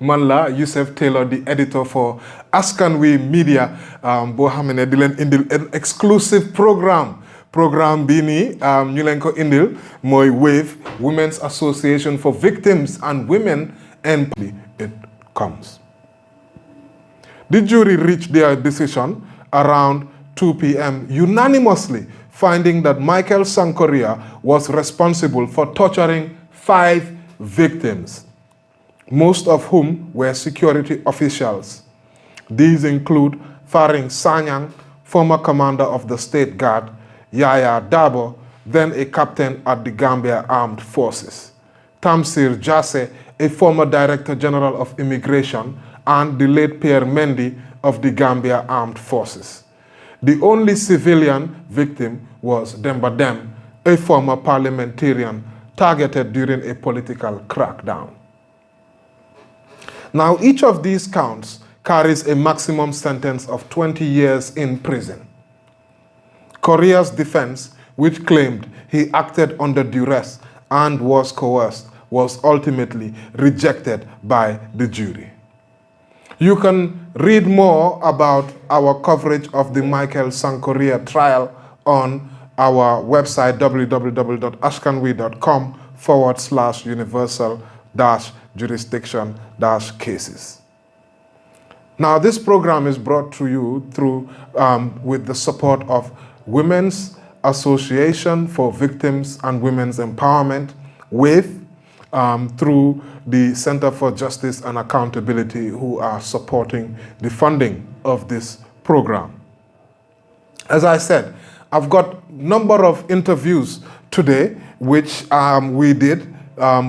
man la Yusuf Taylor the editor for Askanwi Media boo xam ne di leen indil an exclusive programme bii nii ñu leen ko indil mooy WAVE Women's Association for Victims and Women and it comes. The jury reached their decision around 2 p.m. unanimously finding that Michael Sang Correa was responsible for torturing 5 victims, most of whom were security officials. These include Faring Sanyang, former commander of the State Guard, Yaya Dabo, then a captain at the Gambia Armed Forces, Tamsir Jase, a former Director General of Immigration, and the late Pierre Mendy of the Gambia Armed Forces. The only civilian victim was Demba Dem, a former parliamentarian targeted during a political crackdown. Now, each of these counts carries a maximum sentence of 20 years in prison. Correa's defense, which claimed he acted under duress and was coerced, was ultimately rejected by the jury. You can read more about our coverage of the Michael Sang Correa trial on our website www.askanwi.com/universal-jurisdiction-cases. Now, this program is brought to you through with the support of Women's Association for Victims and Women's Empowerment, WAVE, through the Center for Justice and Accountability, who are supporting the funding of this program. As I said, I've got a number of interviews today, which we did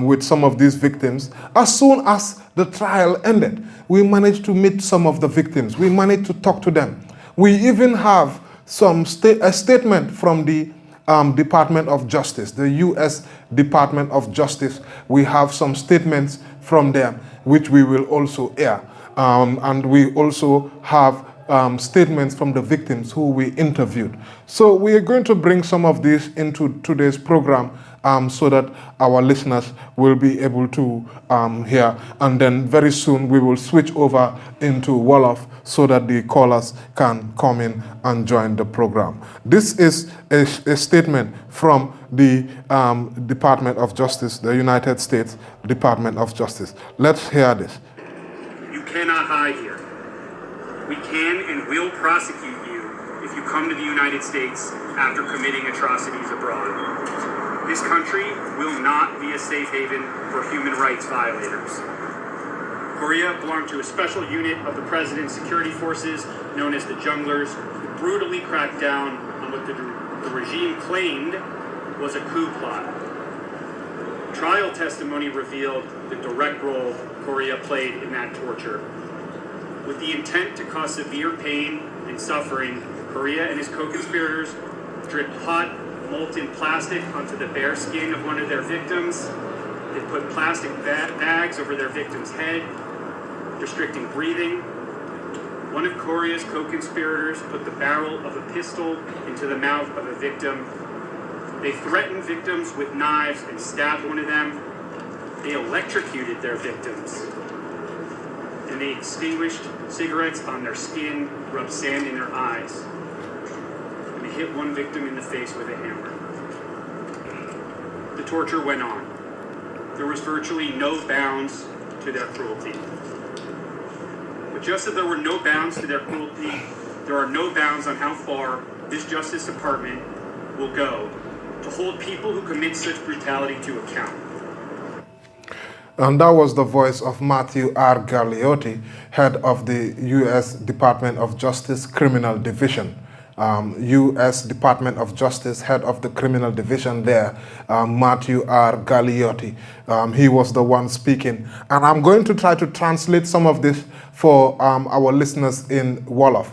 with some of these victims. As soon as the trial ended, we managed to meet some of the victims. We managed to talk to them. We even have a statement from the Department of Justice, the U.S. Department of Justice. We have some statements from them, which we will also air. And we also have statements from the victims who we interviewed. So we are going to bring some of these into today's program so that our listeners will be able to hear. And then very soon we will switch over into Wolof so that the callers can come in and join the program. This is a statement from the Department of Justice, the United States Department of Justice. Let's hear this. You cannot hide here. We can and will prosecute you if you come to the United States after committing atrocities abroad. This country will not be a safe haven for human rights violators. Correa belonged to a special unit of the President's security forces known as the Junglers, who brutally cracked down on what the regime claimed was a coup plot. Trial testimony revealed the direct role Correa played in that torture. With the intent to cause severe pain and suffering, Correa and his co-conspirators dripped hot, molten plastic onto the bare skin of one of their victims. They put plastic bags over their victim's head, restricting breathing. One of Correa's co-conspirators put the barrel of a pistol into the mouth of a victim. They threatened victims with knives and stabbed one of them. They electrocuted their victims. And they extinguished cigarettes on their skin, rubbed sand in their eyes. And they hit one victim in the face with a hammer. The torture went on. There was virtually no bounds to their cruelty. But just as there were no bounds to their cruelty, there are no bounds on how far this Justice Department will go to hold people who commit such brutality to account. And that was the voice of Matthew R. Gagliotti, head of the U.S. Department of Justice Criminal Division. U.S. Department of Justice, head of the criminal division there, Matthew R. Gagliotti. He was the one speaking. And I'm going to try to translate some of this for our listeners in Wolof.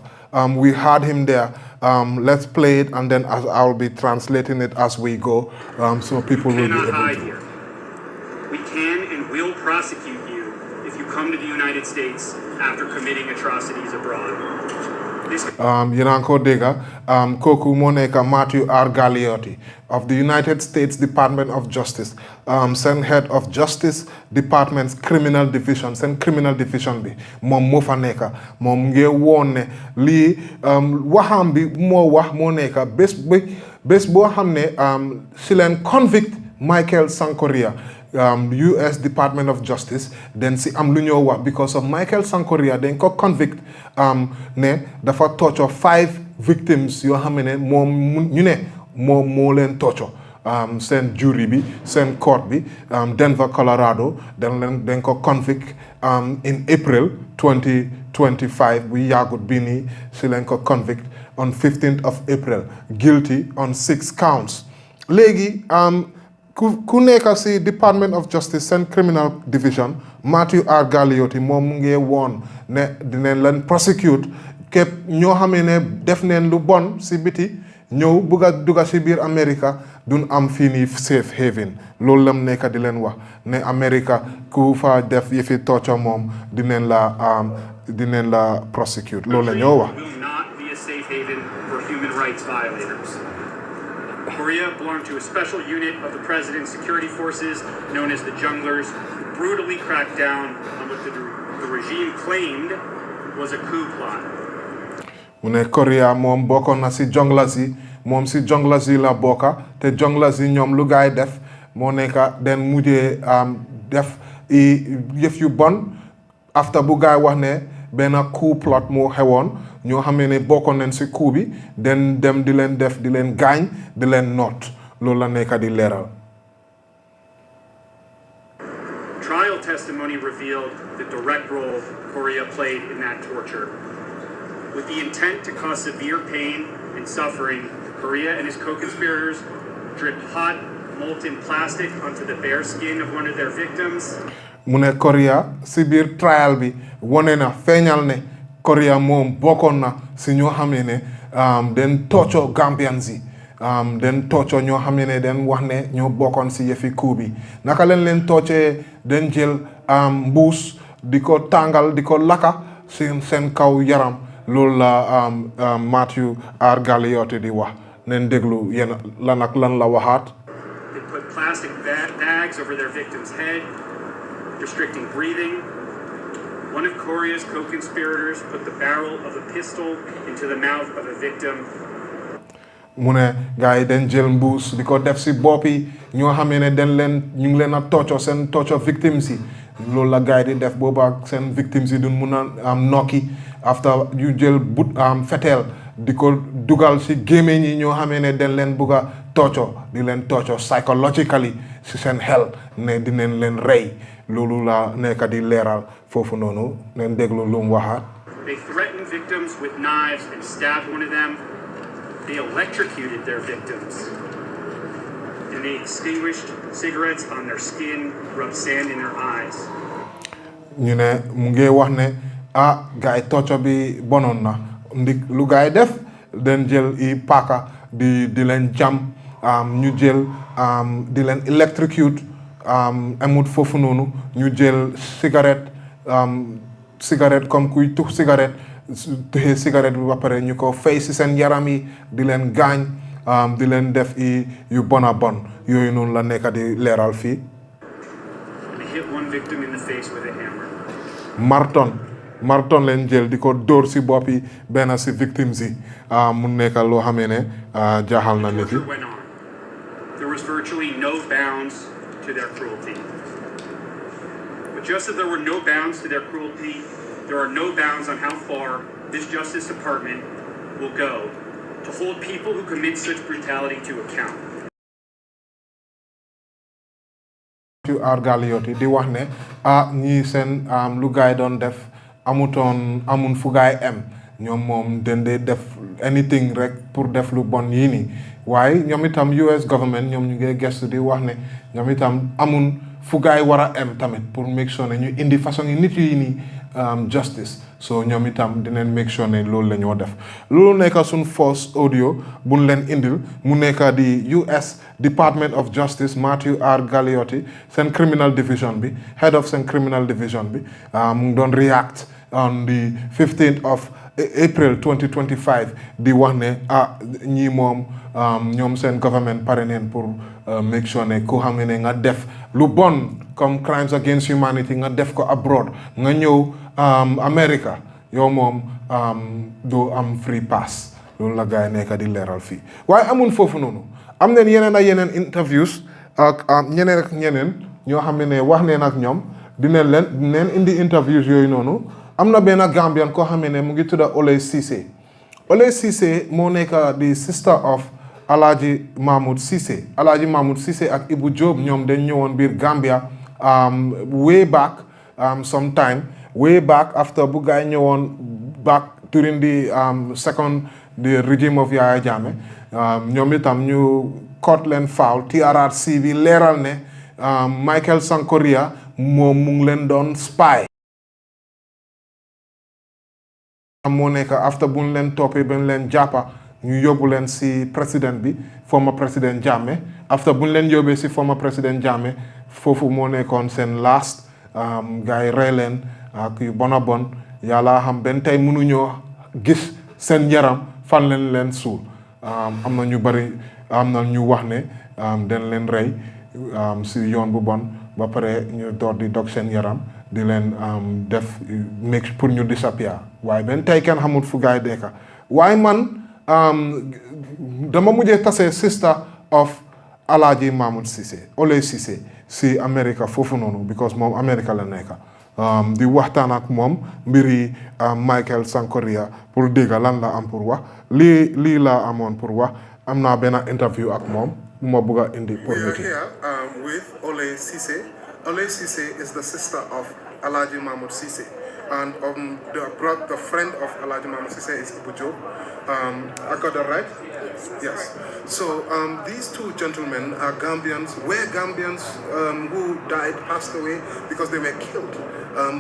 We had him there. Let's play it, and then I'll be translating it as we go, so people will be able to. We can and will prosecute you if you come to the United States after committing atrocities abroad. Yenanko Dega, Koku Moneka Matthew R. Gagliotti of the United States Department of Justice, send head of Justice Department's Criminal Division, send Criminal Division bi, mom mofa neka, mom nge wone li waham bi mo wah mo neka, bes bo hamne silen convict Michael Sang Correa, US Department of Justice, then si am lu ñoo wax because of Michael Sang Correa dañ ko convict ne dafa torture 5 victims yoo xam ne moom ñu ne moom moo leen torture seen jury bi seen court bi Denver Colorado dañ ko convict in April 2025 bu yàggut bi nii si leen ko convict on 15th of April guilty on 6 counts léegi ku nekk si Department of Justice seen Criminal Division Matthew R. Gagliotti moom mu ngi woon ne dinañ leen prosecute képp ñoo xamee ne def neen lu bon si biti ñëw bugg a dugga si biir America duñ am fii nii safe haven loolu lam nekk di leen wax ne America ku fa def yëfi torture moom dinañ la prosecute loolu la ñoo wax. Correa belonged to a special unit of the president's security forces known as the Junglers, who brutally cracked down on what the regime claimed was a coup plot. Mune Correa mom bokon na si Junglers yi mom si Junglers yi la boka te Junglers yi ñom lu gaay def mo neka den mujjé def yef yu bon after bu gaay wax ne ben coup plot mo xewon ñoo xamé ne bokon nañ ci coup bi den dem di len def di len gañ di len note loolu la nekk di leral. Trial testimony revealed the direct role Correa played in that torture. With the intent to cause severe pain and suffering, Correa and his co-conspirators dripped hot, molten plastic onto the bare skin of one of their victims. Mune Correa si biir trial bi wone na feeñal ne Correa moom bokkoon na si ñoo xam ne den torture Gambians yi den torture ñoo xam ne den wax ne ñoo bokkoon si yëfi coup bi naka leen torture den jël mbuus di ko tàngal di ko laka seen kaw yaram loolu la Matthew R. Gagliotti di wax neen déglu yéen lan ak lan la waxaat. They put plastic bags over their victim's head, restricting breathing. One of Correa's co-conspirators put the barrel of a pistol into the mouth of a victim. Mu ne gars yi den jël mbuus di ko def si boppi ñoo xam ne den leen ñu ngi leen a torture seen torture victims yi loolu la gars yi di def booba seen victims yi duñ mun a nokki after yu jël feteel di ko dugal si gémmiñ yi ñoo xam ne den leen bugg a torture di leen torture psychologically si seen xel ne dinañ leen rey loolu la nekk di leeral foofu noonu leen déglu lu mu waxaat. They threatened victims with knives and stabbed one of them. They electrocuted their victims. And they extinguished cigarettes on their skin, rubbed sand in their eyes. ñu ne mu ngi wax ne gars yi torture bi bonoon na ndik lu gars yi def den jël i paaka di leen jam ñu jël di leen electrocute amut foofu noonu ñu jël cigarette comme kuy tux cigarette tuxee cigarette bi ba pare ñu ko fay si seen yaram yi di leen gaañ di leen def yu bona bon yooyu noonu la nekk di leeral fii. They hit one victim in the face with a hammer. marton leen jël di ko dóor si boppi benn si victimes yi mu nekk loo xamee ne jaaxal na nit yi. There was virtually no bounds to their cruelty. But just as there were no bounds to their cruelty, there are no bounds on how far this Justice Department will go to hold people who commit such brutality to account. R. Gagliotti di wax ne ñii seen lu gaay doon def amun fu gaay ñoom moom dendee def anything rek pour def lu bon yii nii waaye ñoom itam US government ñoom ñu ngi gestu di wax ne ñoom itam amun fu gaay war a tamit pour make sure ne ñu indi façon yi nit yi nii justice so ñoom itam dinañ make sure ne loolu la ñoo def loolu nekk suñ force audio buñ leen indil mu nekk di US Department of Justice Matthew R. Gagliotti seen criminal division bi head of seen criminal division bi mu ngi doon react on the 15th of April 2025 di wax ne ñii moom ñoom seen government pare neen pour make sure ne ku xam ne nga def lu bon comme crimes against humanity nga def ko abroad nga ñëw America yow moom doo am free pass loolu la gars yi nekk di leeral fii waaye amul foofu noonu am neen yeneen ak yeneen interviews ak ñeneen ak ñeneen ñoo xam ne wax neen ak ñoom dineen indi interviews yooyu noonu am na benn Gambian koo xam ne mu ngi tudda Oley Cissé Oley Cissé moo nekk di sister of Alhaji Mahmoud Cissé Alhaji Mahmoud Cissé ak Ibu Job ñoom dañ ñëwoon biir Gambia way back sometime way back after bu gaay ñëwoon back during the regime of Yaya Jammeh ñoom itam ñu caught leen foul TRRC bi leeral ne Michael Sang Correa moom mu ngi leen doon spy moo nekk after bu ñu leen toppee ba ñu leen jàppa ñu yóbbu leen si président bi former président Jammeh after bu ñu leen yóbbee si former président Jammeh foofu moo nekkoon seen last gars yi rey leen ak yu bon a bon yàlla xam benn tey mënuñoo gis seen yaram fan leen suul am na ñu bari am na ñu wax ne dañ leen rey si yoon bu bon ba pare ñu door di dog seen yaram di leen def make pour ñu disappear waaye benn tey kenn xamul fu gaay dekka waaye man dama mujjee tase sister of Alhaji Mahmoud Cissé Oley Cissé si America foofu noonu because moom America la nekka di waxtaan ak moom mbiri Michael Sang Correa pour dégga lan la am pour wax lii la amoon pour wax am naa benn interview ak moom bu ma bëgg a indi pour nit yi. We are here with Oley Cissé. Oley Cissé is the sister of Alhaji Mahmoud Cissé, and the friend of Alhaji Mahmoud Cissé is Ibu Job. I got that right? Yes. So these two gentlemen are Gambians, were Gambians who passed away because they were killed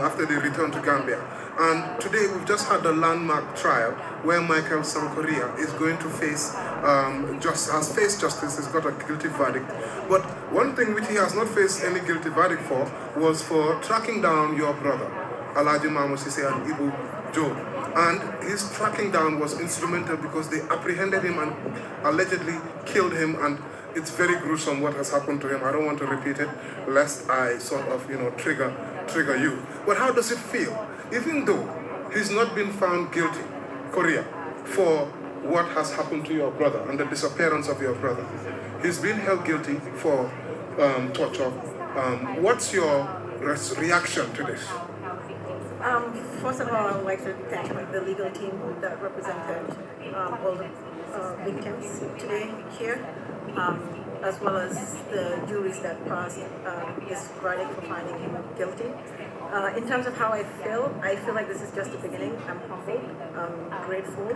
after they returned to Gambia. And today we've just had a landmark trial where Michael Sang Correa is going to has faced justice, he's got a guilty verdict. But one thing which he has not faced any guilty verdict for was for tracking down your brother, Alhaji Mahmoud Cissé and Ibu Job. And his tracking down was instrumental because they apprehended him and allegedly killed him, and it's very gruesome what has happened to him. I don't want to repeat it lest I sort of, trigger you. But how does it feel? Even though he's not been found guilty, Correa, for what has happened to your brother and the disappearance of your brother, he's been held guilty for torture. What's your reaction to this? First of all, I would like to thank the legal team that represented all the victims today here, as well as the juries that passed this verdict for finding him guilty. In terms of how I feel like this is just the beginning. I'm humbled, grateful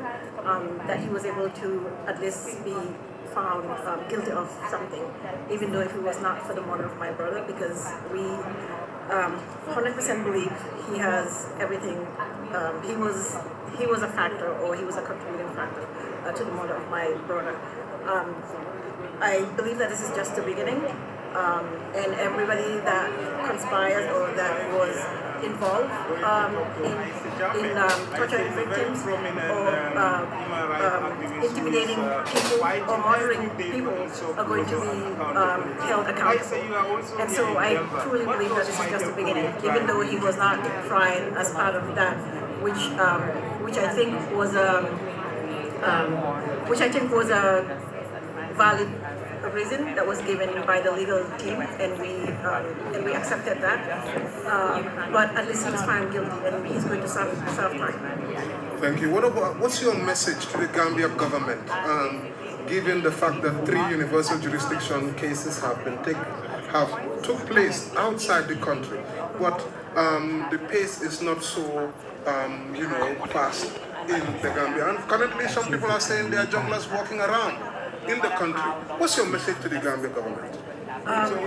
that he was able to at least be found guilty of something, even though if it was not for the murder of my brother, because we 100% believe he has everything. He was a factor, or he was a contributing factor to the murder of my brother. I believe that this is just the beginning, and everybody that conspired or that was involved in torturing victims or intimidating people or murdering people are going to be held accountable. And so I truly believe that this is just the beginning, even though he was not tried as part of that, which I think was a valid reason that was given by the legal team, and we accepted that. But at least he's found guilty, and he's going to serve time. Thank you. What's your message to the Gambia government, given the fact that 3 universal jurisdiction cases took place outside the country, but the pace is not so fast in the Gambia, and currently some people are saying they are junglers walking around in the country. What's your message to the Gambia government? I will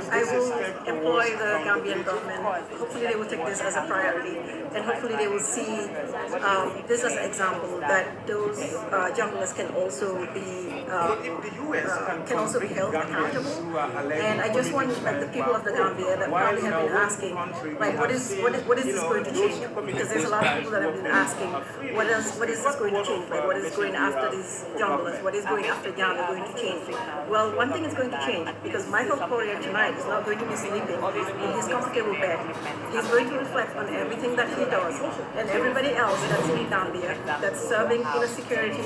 employ the Gambian government. Hopefully they will take this as a priority, and hopefully they will see this as an example that those journalists can also be held accountable. And I just want the people of the Gambia that probably have been asking, like, what is this going to change? Because there's a lot of people that have been asking, what is this going to change? Like, what is going after these journalists? What is going after Ghana going to change? Well, one thing is going to change, because Michael Correa tonight is not going to be sleeping in his comfortable bed. He's going to reflect on everything that he does, and everybody else that's in Gambia that's serving in a security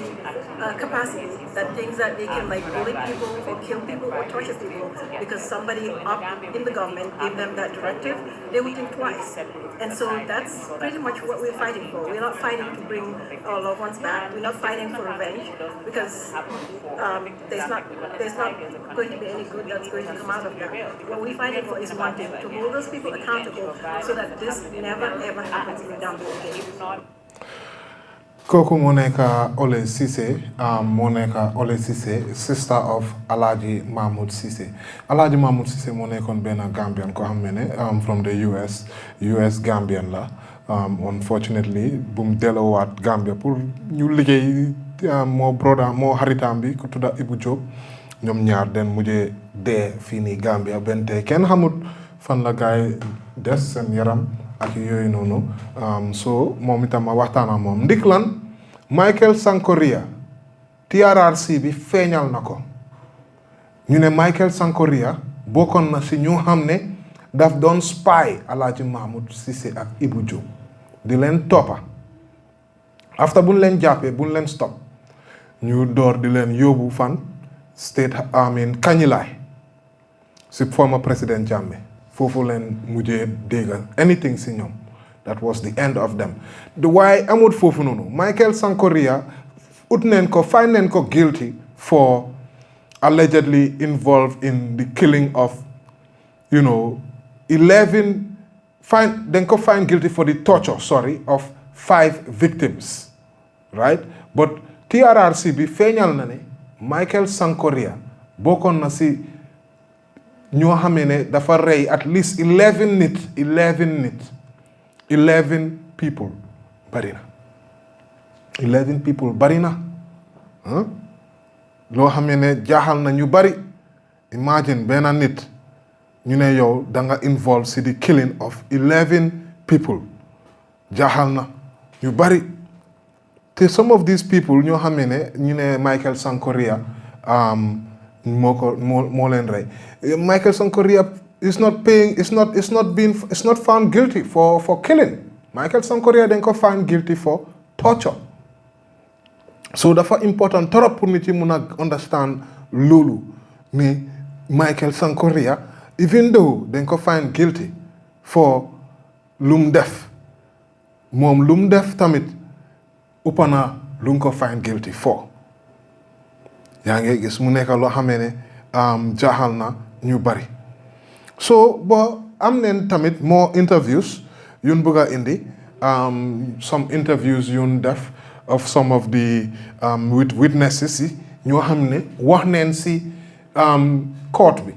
capacity, that thinks that they can like bully people or kill people or torture people because somebody up in the government gave them that directive. They would think twice. And so that's pretty much what we're fighting for. We're not fighting to bring our loved ones back. We're not fighting for revenge, because there's not going to be any good that's going to come out of that. What we're fighting for is one thing, to hold those people accountable so that this never ever happens in Gambia again. Koko Moneka Ole Sise, Moneka Ole Sise, sister of Alaji Mahmoud Sise. Alaji Mahmoud Sise Monekon Bena Gambian ko hamene from the US Gambian la. Unfortunately, bum delawat Gambia pour ñu liggéey mo broda mo haritam bi ko tudda Ibu Job ñom ñaar den mujé dé fini Gambia bente ken xamut fan la gaay des sen yaram ak yoy nonu so mom itam ma waxtana mom ndik lan Michael Sang Correa TRRC bi feñal nako ñu ne Michael Sang Correa bokon na ci ñu xamne daf doon spy Alhaji Mahmoud Cissé ak Ibu Diop di leen toppa after buñ leen jàppee buñ leen stop ñu door di leen yóbbu fan state Kanyilaay si former président Jammeh foofu leen mujjee dégga anything si ñoom. That was the end of them. The why amut foofu noonu Michael Sang Correa ut neen ko find neen ko guilty for allegedly involved in the killing of 11 then ko find guilty for the torture of 5 victims, right? But TRRC bi feñal na ne Michael Sang Correa bokon na si ñoo xamé ne dafa rey at least 11 people bari na 11 people bari na loo xamé ne jaaxal na ñu bari. Imagine benn nit ñu ne yow da nga involved si the killing of 11 people jaaxal na ñu bari te some of these people ñoo xamee ne ñu ne Michael Sang Correa moo leen rey. Michael Sang Correa is not found guilty for killing. Michael Sang Correa dañ ko found guilty for torture. So dafa important trop pour nit yi mun a understand loolu ni Michael Sang Correa even though dañ ko find guilty for lum def moom lum def tamit upana lu ko find guilty for yaa ngi gis mu nekk loo xamee ne jaaxal na ñu bari. So bo am neen tamit more interviews yun bëgg a indi some interviews yun def of some of the with witnesses yi ñoo xam ne wax neen si court bi.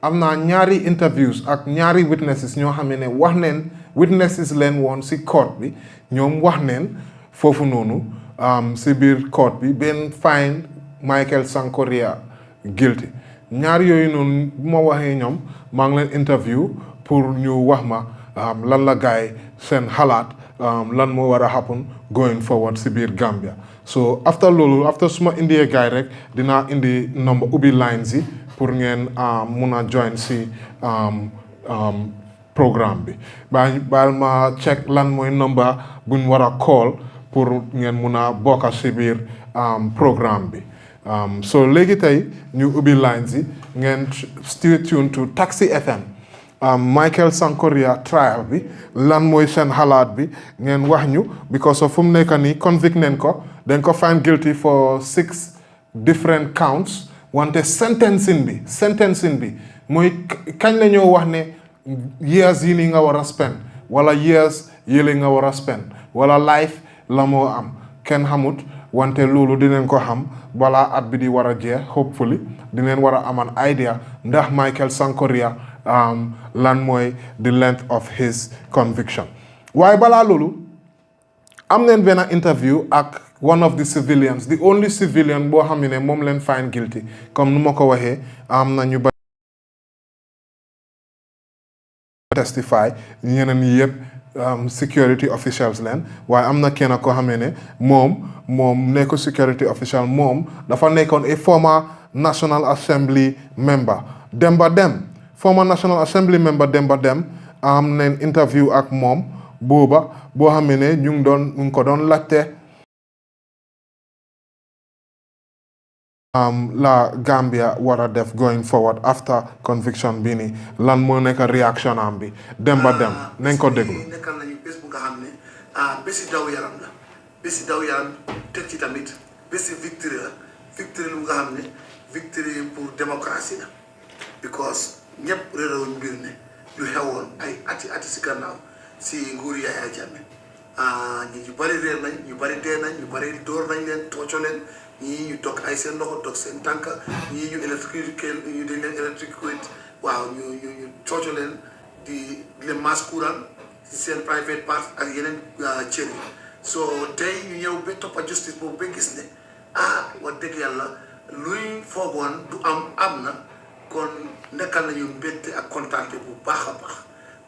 am na ñaari interviews ak ñaari witnesses ñoo xam ne wax neen witnesses leen woon si court bi ñoom wax neen foofu noonu si biir court bi benn find Michael Sang Correa guilty. ñaar yooyu noonu bu ma waxee ñoom maa ngi leen interview pour ñu wax ma lan la gaay seen xalaat lan moo war a happen going forward si biir Gambia. So after suma indee gaay rek dinaa indi number ubbi lines yi pour ngeen mun a join si programme bi baal ma check lan mooy number buñ war a call pour ngeen mun a bokk si biir programme bi. So léegi tey ñu ubbi lines yi ngeen stay tuned to Taxi FM Michael Sang Correa trial bi lan mooy seen xalaat bi ngeen wax ñu because of fu mu nekk nii convict neen ko dañ ko find guilty for 6 different counts wante sentencing bi mooy kañ la ñoo wax ne years yi nii nga war a spend wala years yële nga war a spend wala life la moo am kenn xamut wante loolu dinañ ko xam balaa at bi di war a jeex hopefully dinañ war a am an idea ndax Michael Sang Correa lan mooy the length of his conviction waaye balaa loolu am nañ benn interview ak one of the civilians the only civilian boo xam ne moom leen find guilty comme nu ma ko waxee am na ñu bari testify ñeneen ñi yëpp security officials leen waaye am na kenn koo xam ne moom nekk security official moom dafa nekkoon a former National Assembly member Demba Dem former National Assembly member Demba Dem am nañ interview ak moom booba boo xam ne ñu ngi ko doon laajte la Gambia war a def going forward after conviction bi ni lan moo nekk réaction am bi Demba Dem nañ ko déglu. nekkal nañu bés bu nga xam ne bési daw yaram la bési daw yaram teg ci tamit bési victory la victory lu nga xam ne victory pour démocratie la because ñëpp réerawuñ mbir ne lu xewoon ay ati si gannaaw si nguur Yaya Jammeh ñu bari réer nañ ñu bari dee nañ ñu bari dóor nañ leen tooco leen ñii ñu toog ay seen loxo toog seen tànk ñii ñu électrique ñu dañ leen électrique waaw ñu cooco leen di leen masse courant si seen private part ak yeneen cër yi so tey ñu ñëw ba toppa justice boobu ba gis ne wax dëgg yàlla luy foogoon du am na kon nekkal nañu mbégte ak kontaante bu baax a baax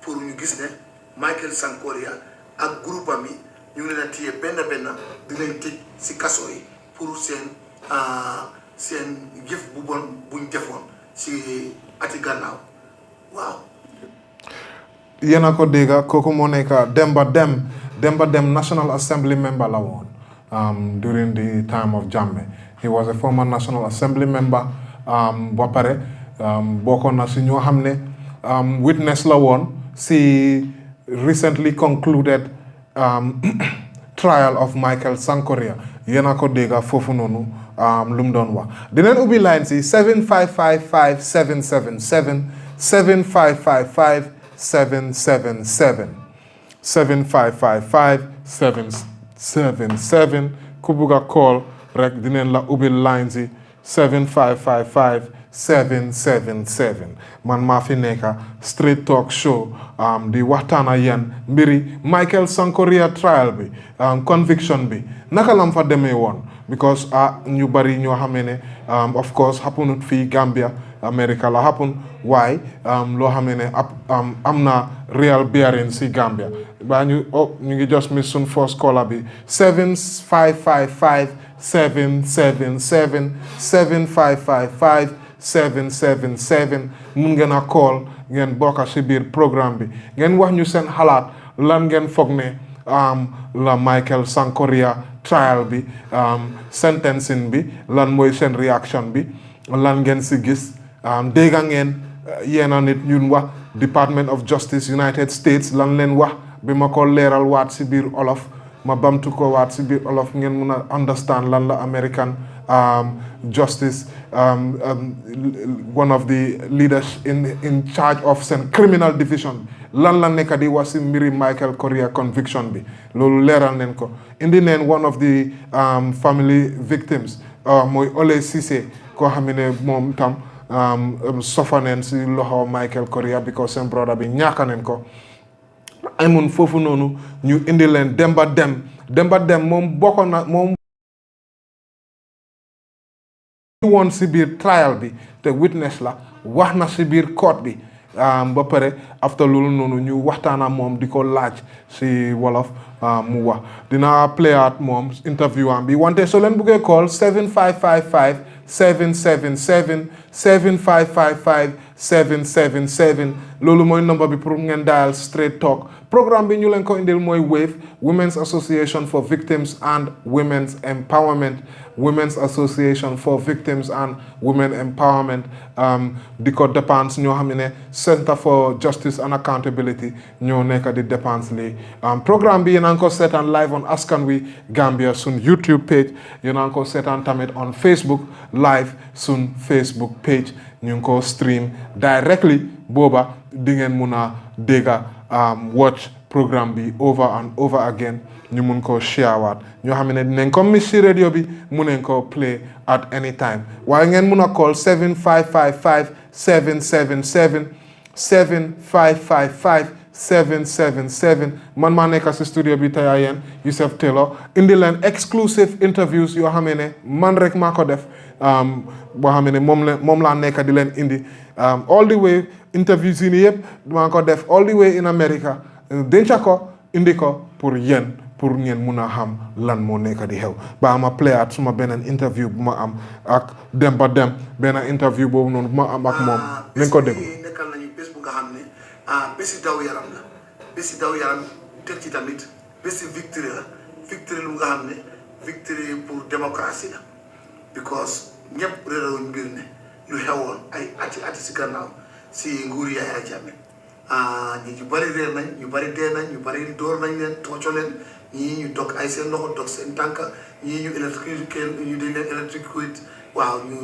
pour ñu gis ne Michael Sang Correa ak groupe am yi ñu ngi leen a téye benn dinañ tëj si kaso yi pour seen jëf bu bon buñ defoon si ati gannaaw waaw. yéen a ko dégg kooku moo nekk Demba Dem National Assembly member la woon during the time of Jammeh he was a former National Assembly member ba pare bokkoon na si ñoo xam ne witness la woon si recently concluded trial of Michael Sang Correa yéen a ko dégg foofu noonu lu mu doon wax dinañ ubbi line si 7555 777 7555 777 7555 777 ku bugg a call rek dinañ la ubbi line si 7555 777 man maa fi nekka straight talk show di waxtaan ak yéen mbiri Michael Sang Correa trial bi conviction bi naka lam fa demee woon because ñu bari ñoo xam ne of course happenut fii Gambia America la happen waaye loo xam ne am na real bearing si Gambia ba ñu ngi just miss sun first caller bi 7555 777 7555 777 mun ngeen a call ngeen bokka si biir programme bi ngeen wax ñu seen xalaat lan ngeen foog ne la Michael Sang Correa trial bi sentencing bi lan mooy seen reaction bi lan ngeen si gis dégg ngeen yéena nit ñun wax Department of Justice United States lan leen wax bi ma ko leeral waat si biir olof ma bamtu ko waat si biir olof ngeen mun a understand lan la American justice one of the leaders in charge of seen criminal division lan la nekk di wax si mbiri Michael Correa conviction bi loolu leeral neen ko indi neen one of the family victims mooy Ole Cissé koo xam ne moom tam sofa neen si loxo Michael Correa because seen brother bi ñaaka neen ko amun foofu noonu ñu indi leen Demba Dem moom bokkoon na moom woon si biir trial bi te witness la wax na si biir court bi ba pare after loolu noonu ñu waxtaana moom di ko laaj si wolof mu wax dina play out moom interview am bi wante soo leen buggee call 7555 777 7555 777 loolu mooy number bi pour ngeen dial straight talk programme bi ñu leen ko indil mooy WAVE Women's Association for Victims and Women's Empowerment Women's Association for Victims and Women Empowerment di ko dépense ñoo xam ne Center for Justice and Accountability ñoo nekk di dépense lii programme bi yéen a ngi ko seetaan live on Askanwi Gambia sun YouTube page yéen a ngi ko seetaan tamit on Facebook live sun Facebook page ñu ngi ko stream directly booba di ngeen mun a dégga watch programme bi over and over again ñu mun koo share waat ñoo xam ne dinañ ko miss ci radio bi mun nañ koo play at any time waaye ngeen mun a call 7555 777 7555 777 man maa nekk si studio bi tey yéen Yusuf Taylor indi leen exclusive interviews yoo xam ne man rek maa ko def boo xam ne moom laa nekk di leen indi all the way interviews yi nii yëpp maa ko def all the way in America denca ko indi ko pour yéen pour ngeen mun a xam lan moo nekk di xew ba ma play at suma beneen interview bu ma am ak Demba Dem benn interview boobu noonu bu ma am ak moom nañ ko déglu. nekkal nañu bés bu nga xam ne bési daw yaram la bési daw yaram teg ci tamit bési victoire la victoire lu nga xam ne victoire pour démocratie la because ñëpp réerawuñ mbir ne lu xewoon ay ati si gannaaw si nguur Yaya Jammeh ñu bari réer nañ ñu bari dee nañ ñu bari door nañ leen tooco leen ñii ñu dog ay seen loxo dog seen tànk ñii ñu électrique ñu dañ leen électrique waaw ñu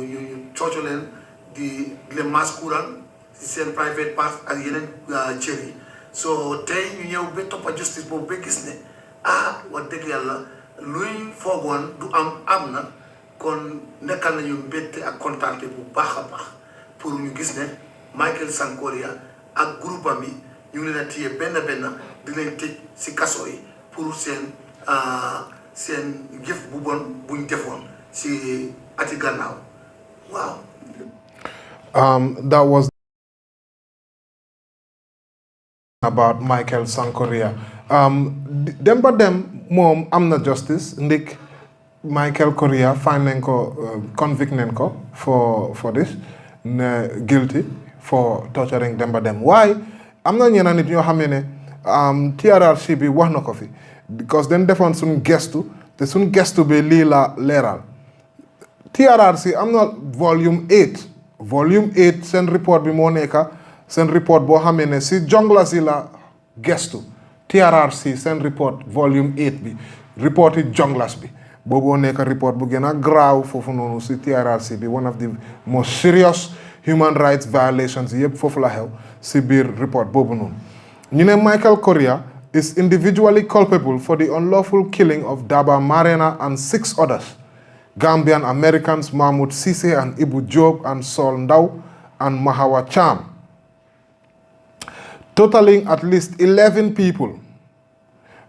tooco leen di leen masse courant si seen private part ak yeneen cër yi so tey ñu ñëw ba toppa justice boobu ba gis ne wax dëgg yàlla luy foogoon du am na kon nekkal nañu mbette ak kontaante bu baax a baax pour ñu gis ne Michael Sang Correa ak groupe am yi ñu ngi leen a téye benn di leen tëj si kaso yi pour seen jëf bu bon buñ defoon si ati gannaaw waaw. That was about Michael Sang Correa. Demba Dem moom am na justice ndik Michael Correa find nañ ko convict nañ ko for this guilty for torturing Demba Dem waaye am na ñeneen nit ñoo xam ne TRRC bi wax na ko fi because dañ defoon suñ gestu te suñ gestu bi lii la leeral TRRC am na volume 8 seen report bi moo nekka seen report boo xam ne si jongla si la gestu TRRC seen report volume 8 bi report yi jonglas bi booboo nekk report bu gën a graaw foofu noonu si TRRC bi one of the most serious human rights violations yëpp foofu la xew si biir report boobu noonu ñu ne Michael Correa is individually culpable for the unlawful killing of Daba Marena and 6 others Gambian Americans Mahmoud Cisse and Ibu Job and Sol Ndaw and Mahawa Cham totaling at least 11 people.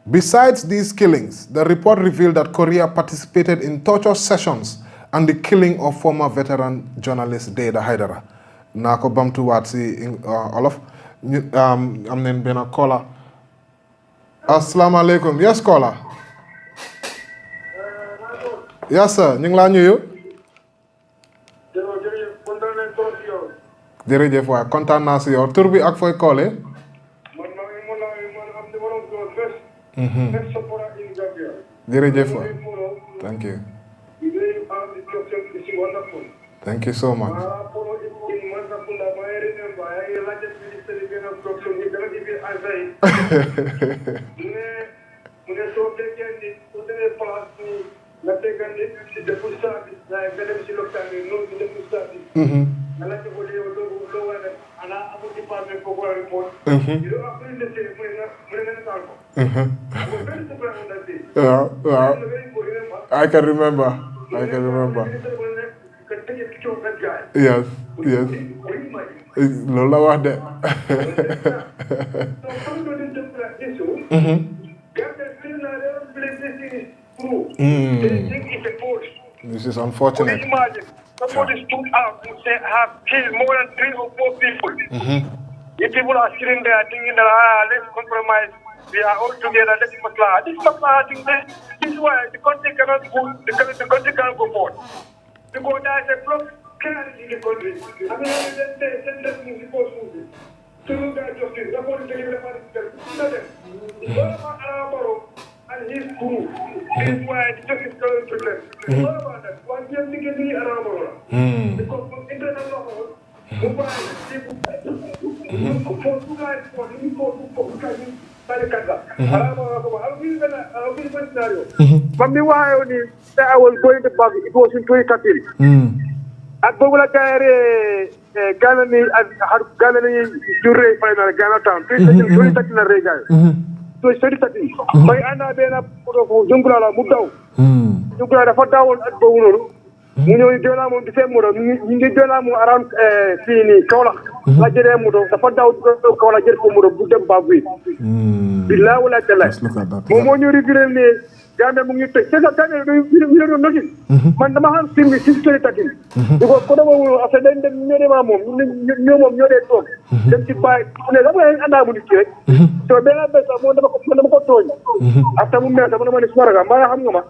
Besides these killings, the report revealed that Correa participated in torture sessions and the killing of former veteran journalist Deda Haidara. Nako bamtu watsi Olaf. Am nen bena caller. Assalamu alaikum. Yes, caller. Yes, sir. Ñu ngi la ñuyu. Jërëjëf waay kontaan naa si yow tur bi ak fooy koolee. Jërëjëf waay. Thank you. Thank you so much. I can remember. Yes. Lola wax de. This is unfortunate. Somebody stood up and said, have killed more than 3 or 4 people. If people are sitting there thinking that, let's compromise, we are all together, let's maslaha. This maslaha thing, this is why the country cannot go, the country cannot go forward. Because there is a block clarity in the country. I mean, let's move the post movement. To look at justice, nobody taking the money to them. It's all about Arabaro and his crew. This is why the justice is going to them. It's all about that. Why do you think it's the Arabaro? Because from international law, mobile people, for two guys, for two guys, I'll give you a scenario. From the why I was going to Bobby, it was in 2013. At Bogola Ghana, Ghana, Jure, final Ghana town, 2013 Rega. to study tati bay anda bena ko jongula la mu daw jongula dafa dawol at bo wulolu mu ñoy jona mo di sem mo ñi ngi jona mo around fini kawla la jere mu do dafa daw kawla jere ko mu do bu dem babu billahi wala tala mo ñu rigre ni Gambia mu ngi tej c'est ça Gambia ñu do noki man dama xam simbi ci study tati ko dama wulu afé dañ dem ñëre ma mom ñoo dé tok dem ci bay ne dama anda mu di ci rek to bena be mo dama ko tooñ afta mu mel dama ne smaraga ma xam nga ma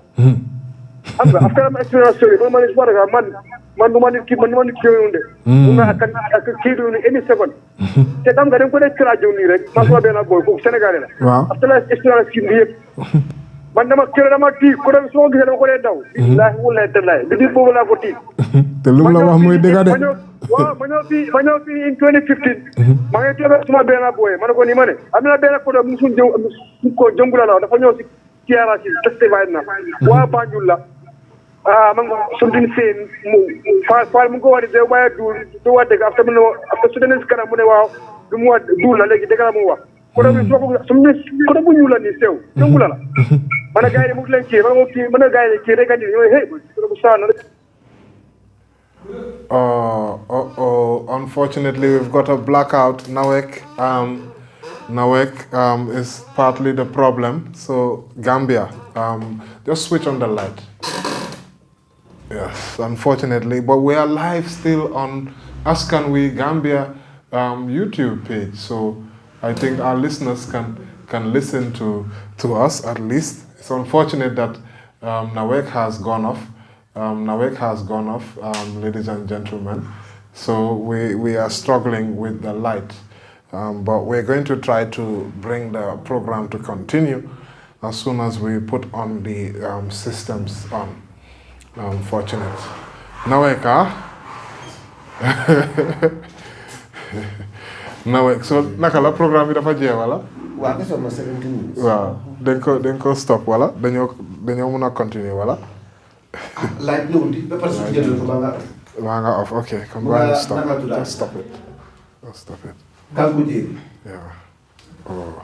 xam nga after ma expérience yi ma ne smaraga man duma nit ki yonde mu na ak ki do ni any second te tam nga dem ko def radio ni rek ma ko bena boy ko sénégalais la after la expérience ki yépp man dama ti ko dem so gisé dama ko dé daw billahi wallahi tallahi bi bobu la ko ti te lu la wax moy dega de waaw ma ñëw fi in 2015 ma ngi tebe suma bena boy man ko ni mané amna bena ko do musu ko jongula la dafa ñëw ci tiara ci festival na wa Banjul la man sundin sen mu fa mu ko wadi de waya du wadde after mu after students kana mu ne waaw du mu wad du la legi de kala mu wax ko do so ko do bu ñu la ni sew jongula la man gaay mu leen ci man gaay ci rek andi hey ko bu sa na unfortunately, we've got a blackout. Nawek is partly the problem. So, Gambia, just switch on the light. Yes, unfortunately. But we are live still on Askanwi Gambia YouTube page. So, I think our listeners can listen to us at least. It's unfortunate that Nawek has gone off. Ladies and gentlemen. So we are struggling with the light, but we're going to try to bring the program to continue as soon as we put on the systems on. Unfortunate. Naweka. Nawek. So nakala program bi dafa jeex wala? Wa ko sama 17 minutes. Waaw. Dañ ko stop wala? Dañoo mëna continue wala? Light no di ba parce que jël ko ba nga off. Okay, come on, stop. Just stop it. Kan ko jëri. Yeah. Oh.